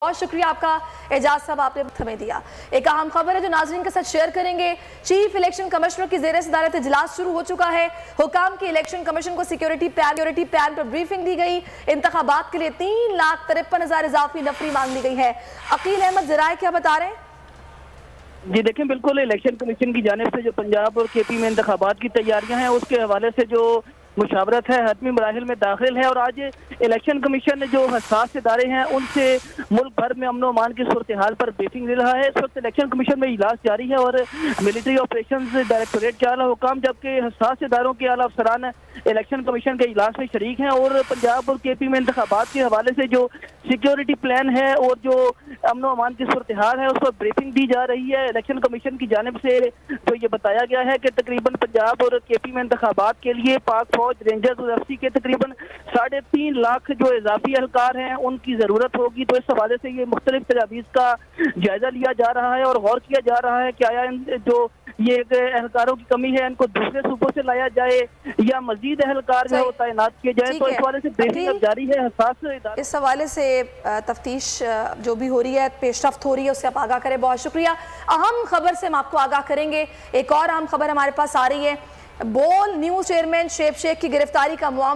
बहुत शुक्रिया आपका एजाज साहब, आपने हमें दिया। एक अहम खबर है जो नाजरीन के साथ शेयर करेंगे। चीफ इलेक्शन कमिश्नर की जेर सदारत इजलास शुरू हो चुका है। हुकाम की इलेक्शन कमीशन को सिक्योरिटी प्लान पर ब्रीफिंग दी गई। इंतखाबात के लिए 3,53,000 इजाफी नफरी मांग ली गई है। अकील अहमद जराए क्या बता रहे हैं? जी देखें, बिल्कुल इलेक्शन कमीशन की जानिब से जो पंजाब और केपी में इंतखाबात की तैयारियां हैं उसके हवाले से जो मुशावरत है हतमी मराहिल में दाखिल है। और आज इलेक्शन कमीशन ने जो हसास इदारे हैं उनसे मुल्क भर में अमन और अमान की सूरत हाल पर ब्रीफिंग ले रहा है। इस वक्त इलेक्शन कमीशन में इजलास जारी है और मिलिट्री ऑपरेशन डायरेक्टोरेट के आला हुकाम जबकि हसास इदारों के आला अफसरान इलेक्शन कमीशन के इजलास में शरीक हैं। और पंजाब और केपी में इंतखाबात के हवाले से जो सिक्योरिटी प्लान है और जो अमन और अमान की सूरत हाल है उस पर ब्रीफिंग दी जा रही है। इलेक्शन कमीशन की जानिब से तो ये बताया गया है कि तकरीबन पंजाब और केपी में इंतखाबात के लिए पाक फौज, रेंजर्स और एफसी के तकरीबन 3.5 लाख जो इजाफी एहलकार हैं उनकी जरूरत होगी। तो इस हवाले से ये मुख्तलिफ तजावीज़ का जायजा लिया जा रहा है और गौर किया जा रहा है कि आया जो ये एहलकारों की कमी है इनको दूसरे सूबों से लाया जाए या मजीद एहलकार जो है तैनात किए जाए। तो इस हवाले से ब्रीफिंग अब जारी है। हसास इस हवाले से तफ्तीश जो भी हो रही है, पेशरफ्त हो रही है, उससे आप आगाह करें। बहुत शुक्रिया। अहम खबर से हम आपको आगाह करेंगे। एक और अहम खबर हमारे पास आ रही है। बोल न्यूज़ चेयरमैन शेब शेख की गिरफ्तारी का मामला